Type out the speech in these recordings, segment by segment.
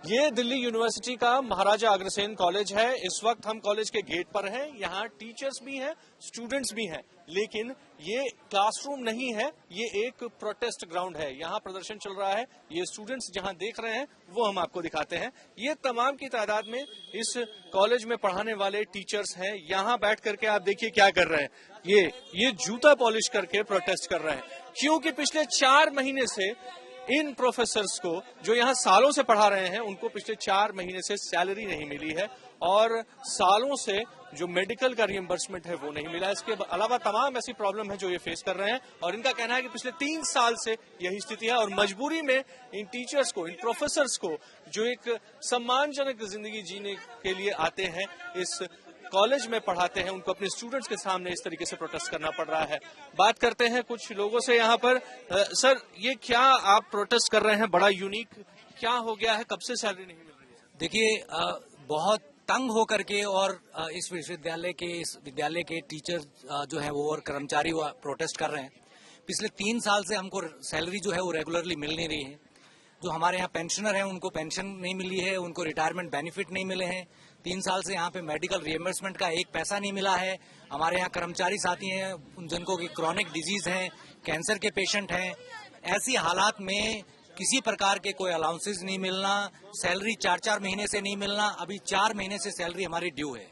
ये दिल्ली यूनिवर्सिटी का महाराजा अग्रसेन कॉलेज है। इस वक्त हम कॉलेज के गेट पर हैं। यहाँ टीचर्स भी हैं, स्टूडेंट्स भी हैं, लेकिन ये क्लासरूम नहीं है, ये एक प्रोटेस्ट ग्राउंड है। यहाँ प्रदर्शन चल रहा है। ये स्टूडेंट्स जहाँ देख रहे हैं वो हम आपको दिखाते हैं। ये तमाम की तादाद में इस कॉलेज में पढ़ाने वाले टीचर्स हैं। यहाँ बैठ करके आप देखिए क्या कर रहे हैं। ये जूता पॉलिश करके प्रोटेस्ट कर रहे हैं, क्योंकि पिछले 4 महीने से इन प्रोफेसर्स को जो यहाँ सालों से पढ़ा रहे हैं उनको पिछले 4 महीने से सैलरी नहीं मिली है और सालों से जो मेडिकल का रिएम्बर्समेंट है वो नहीं मिला। इसके अलावा तमाम ऐसी प्रॉब्लम है जो ये फेस कर रहे हैं और इनका कहना है कि पिछले 3 साल से यही स्थिति है और मजबूरी में इन टीचर्स को, इन प्रोफेसर्स को जो एक सम्मानजनक जिंदगी जीने के लिए आते हैं, इस कॉलेज में पढ़ाते हैं, उनको अपने स्टूडेंट्स के सामने इस तरीके से प्रोटेस्ट करना पड़ रहा है। बात करते हैं कुछ लोगों से यहाँ पर। सर, ये क्या आप प्रोटेस्ट कर रहे हैं? बड़ा यूनिक क्या हो गया है? कब से सैलरी नहीं मिल रही है? देखिए, बहुत तंग होकर के और इस विद्यालय के टीचर जो है वो और कर्मचारी वो प्रोटेस्ट कर रहे हैं। पिछले 3 साल से हमको सैलरी जो है वो रेगुलरली मिल नहीं रही है। जो हमारे यहाँ पेंशनर हैं उनको पेंशन नहीं मिली है, उनको रिटायरमेंट बेनिफिट नहीं मिले हैं। 3 साल से यहाँ पे मेडिकल रिएम्बर्समेंट का 1 पैसा नहीं मिला है। हमारे यहाँ कर्मचारी साथी हैं जिनको की क्रॉनिक डिजीज है, कैंसर के पेशेंट हैं। ऐसी हालात में किसी प्रकार के कोई अलाउंसेज नहीं मिलना, सैलरी 4-4 महीने से नहीं मिलना। अभी 4 महीने से सैलरी हमारी ड्यू है।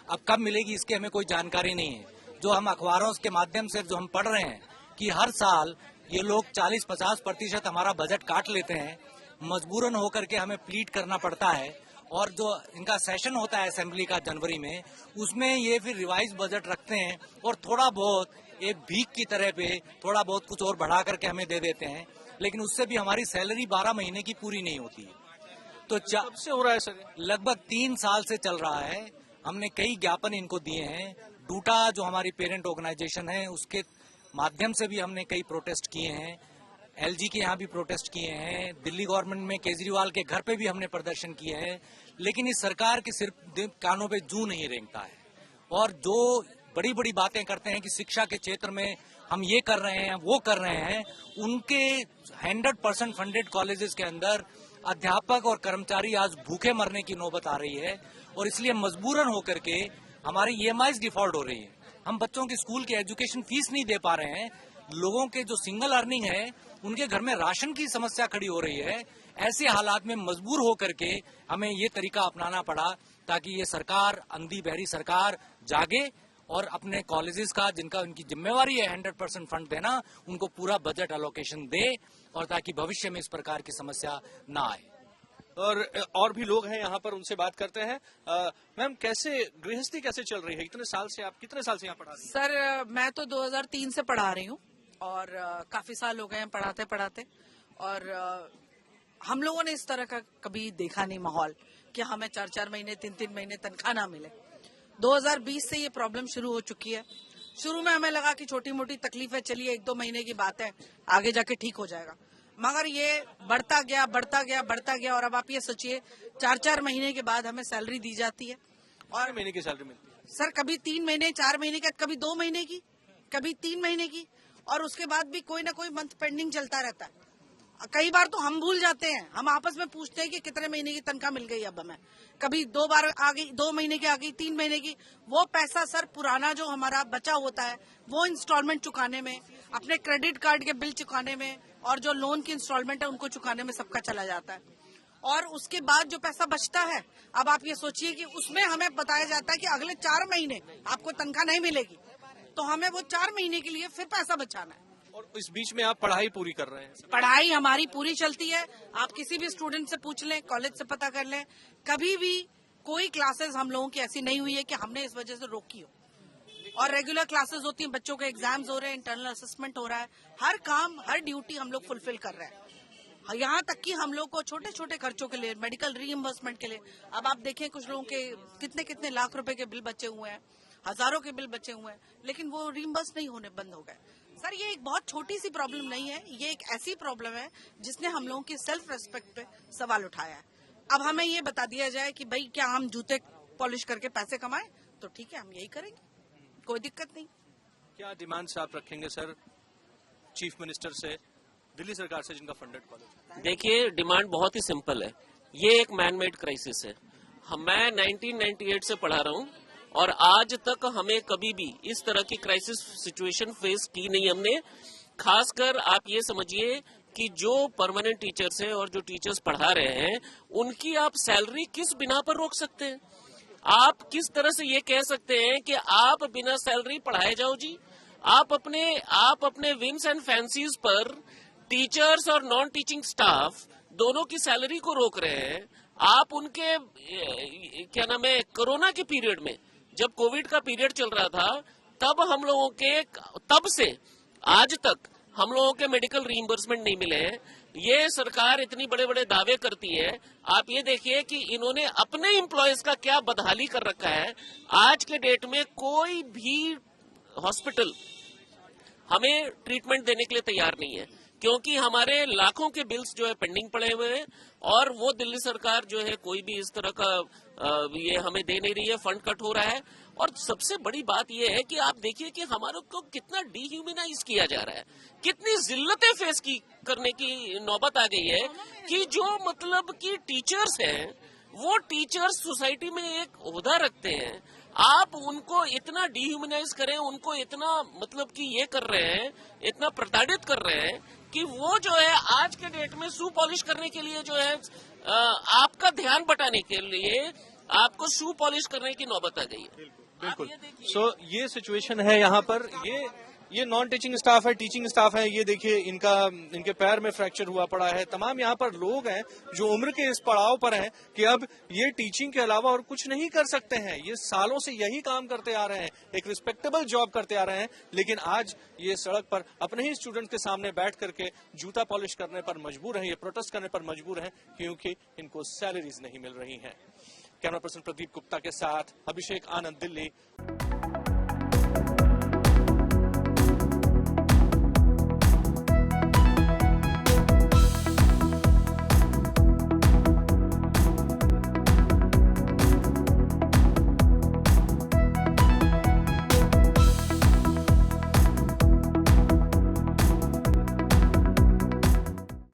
अब कब मिलेगी इसकी हमें कोई जानकारी नहीं है। जो हम अखबारों के माध्यम से जो हम पढ़ रहे हैं कि हर साल ये लोग 40-50% हमारा बजट काट लेते हैं। मजबूरन होकर के हमें प्लीड करना पड़ता है और जो इनका सेशन होता है असेंबली का जनवरी में, उसमें ये फिर रिवाइज बजट रखते हैं और थोड़ा बहुत एक भीख की तरह पे थोड़ा बहुत कुछ और बढ़ा करके हमें दे देते हैं, लेकिन उससे भी हमारी सैलरी 12 महीने की पूरी नहीं होती है। तो कब से हो रहा है सर? लगभग 3 साल से चल रहा है। हमने कई ज्ञापन इनको दिए हैं। डूटा जो हमारी पेरेंट ऑर्गेनाइजेशन है उसके माध्यम से भी हमने कई प्रोटेस्ट किए हैं। एलजी के यहाँ भी प्रोटेस्ट किए हैं। दिल्ली गवर्नमेंट में केजरीवाल के घर पे भी हमने प्रदर्शन किए हैं। लेकिन इस सरकार के सिर्फ कानों पे जू नहीं रेंगता है और जो बड़ी बड़ी बातें करते हैं कि शिक्षा के क्षेत्र में हम ये कर रहे हैं, वो कर रहे हैं, उनके 100% फंडेड कॉलेजेस के अंदर अध्यापक और कर्मचारी आज भूखे मरने की नौबत आ रही है और इसलिए मजबूरन होकर के हमारी EMIs डिफॉल्ट हो रही है। हम बच्चों की स्कूल की एजुकेशन फीस नहीं दे पा रहे हैं। लोगों के जो सिंगल अर्निंग है उनके घर में राशन की समस्या खड़ी हो रही है। ऐसे हालात में मजबूर होकर के हमें ये तरीका अपनाना पड़ा ताकि ये सरकार, अंधी बहरी सरकार, जागे और अपने कॉलेजेस का, जिनका उनकी जिम्मेवारी है 100% फंड देना, उनको पूरा बजट एलोकेशन दे और ताकि भविष्य में इस प्रकार की समस्या ना आए। और भी लोग हैं यहाँ पर, उनसे बात करते हैं। मैम, गृहस्थी कैसे चल रही है? कितने साल से यहाँ पढ़ा रही हैं? सर, मैं तो 2003 से पढ़ा रही हूँ और काफी साल हो गए हैं पढ़ाते पढ़ाते और हम लोगों ने इस तरह का कभी देखा नहीं माहौल कि हमें 4-4 महीने 3-3 महीने तनख्वाह ना मिले। 2020 से ये प्रॉब्लम शुरू हो चुकी है। शुरू में हमें लगा कि छोटी मोटी तकलीफ है, चलिए 1-2 महीने की बात है, आगे जाके ठीक हो जाएगा, मगर ये बढ़ता गया और अब आप ये सोचिए 4-4 महीने के बाद हमें सैलरी दी जाती है और महीने की सैलरी मिलती है सर, कभी 3 महीने 4 महीने का, कभी 2 महीने की, कभी 3 महीने की और उसके बाद भी कोई ना कोई मंथ पेंडिंग चलता रहता है। कई बार तो हम भूल जाते हैं, हम आपस में पूछते हैं कि कितने महीने की तनख्वाह मिल गई अब हमें। कभी 2 बार आ गई, 2 महीने की आ गई, 3 महीने की। वो पैसा सर पुराना जो हमारा बचा होता है वो इंस्टॉलमेंट चुकाने में, अपने क्रेडिट कार्ड के बिल चुकाने में और जो लोन की इंस्टॉलमेंट है उनको चुकाने में सबका चला जाता है। और उसके बाद जो पैसा बचता है, अब आप ये सोचिए कि उसमें हमें बताया जाता है कि अगले 4 महीने आपको तनख्वाह नहीं मिलेगी, तो हमें वो 4 महीने के लिए फिर पैसा बचाना है। और इस बीच में आप पढ़ाई पूरी कर रहे हैं? पढ़ाई हमारी पूरी चलती है। आप किसी भी स्टूडेंट से पूछ लें, कॉलेज से पता कर लें, कभी भी कोई क्लासेस हम लोगों की ऐसी नहीं हुई है कि हमने इस वजह से रोकी हो। और रेगुलर क्लासेस होती हैं, बच्चों के एग्जाम्स हो रहे हैं, इंटरनल असेसमेंट हो रहा है, हर काम, हर ड्यूटी हम लोग फुलफिल कर रहे हैं। यहाँ तक कि हम लोग को छोटे छोटे खर्चों के लिए, मेडिकल रीइंबर्समेंट के लिए, अब आप देखें कुछ लोगों के कितने कितने लाख रुपए के बिल बचे हुए हैं, हजारों के बिल बचे हुए हैं, लेकिन वो रीइंबर्स नहीं होने, बंद हो गए। सर, ये एक बहुत छोटी सी प्रॉब्लम नहीं है, ये एक ऐसी प्रॉब्लम है जिसने हम लोगों की सेल्फ रेस्पेक्ट पे सवाल उठाया है। अब हमें ये बता दिया जाए कि भाई क्या हम जूते पॉलिश करके पैसे कमाएं, तो ठीक है, हम यही करेंगे, कोई दिक्कत नहीं। क्या डिमांड्स आप रखेंगे सर चीफ मिनिस्टर से, दिल्ली सरकार से, जिनका फंडेड कॉलेज? देखिए, डिमांड बहुत ही सिंपल है ये एक मैन मेड क्राइसिस है। मैं 1998 से पढ़ा रहा हूँ और आज तक हमें कभी भी इस तरह की क्राइसिस सिचुएशन फेस की नहीं हमने। खासकर आप ये समझिए कि जो परमानेंट टीचर्स हैं और जो टीचर्स पढ़ा रहे हैं उनकी आप सैलरी किस बिना पर रोक सकते हैं? आप किस तरह से ये कह सकते हैं कि आप बिना सैलरी पढ़ाए जाओ जी? आप अपने विंस एंड फैंसीज पर टीचर्स और नॉन टीचिंग स्टाफ दोनों की सैलरी को रोक रहे हैं। आप उनके क्या नाम है, कोरोना के पीरियड में जब कोविड का पीरियड चल रहा था तब से आज तक हम लोगों के मेडिकल रीइंबर्समेंट नहीं मिले हैं। ये सरकार इतनी बड़े बड़े दावे करती है। आप ये देखिए कि इन्होंने अपने एम्प्लॉयज का क्या बदहाली कर रखा है। आज के डेट में कोई भी हॉस्पिटल हमें ट्रीटमेंट देने के लिए तैयार नहीं है, क्योंकि हमारे लाखों के बिल्स जो है पेंडिंग पड़े हुए हैं और वो दिल्ली सरकार जो है कोई भी इस तरह का ये हमें दे नहीं रही है, फंड कट हो रहा है। और सबसे बड़ी बात ये है कि आप देखिए कि हमारे को कितना डिह्यूमनाइज किया जा रहा है, कितनी जिल्लतें फेस करने की नौबत आ गई है कि जो मतलब कि टीचर्स हैं वो टीचर्स सोसाइटी में एक ओहदा रखते हैं, आप उनको इतना डिह्यूमनाइज करें, उनको इतना मतलब कि ये कर रहे हैं, इतना प्रताड़ित कर रहे हैं कि वो जो है आज के डेट में शू पॉलिश करने के लिए जो है आपका ध्यान बटाने के लिए आपको शू पॉलिश करने की नौबत आ गई है। बिल्कुल। सो ये सिचुएशन है यहाँ पर। ये नॉन टीचिंग स्टाफ है, टीचिंग स्टाफ है। ये देखिए इनके पैर में फ्रैक्चर हुआ पड़ा है। तमाम यहाँ पर लोग हैं जो उम्र के इस पड़ाव पर हैं कि अब ये टीचिंग के अलावा और कुछ नहीं कर सकते हैं। ये सालों से यही काम करते आ रहे हैं, एक रिस्पेक्टेबल जॉब करते आ रहे हैं, लेकिन आज ये सड़क पर अपने ही स्टूडेंट्स के सामने बैठ करके जूता पॉलिश करने पर मजबूर हैं, ये प्रोटेस्ट करने पर मजबूर हैं क्योंकि इनको सैलरीज नहीं मिल रही हैं। कैमरा पर्सन प्रदीप गुप्ता के साथ अभिषेक आनंद, दिल्ली।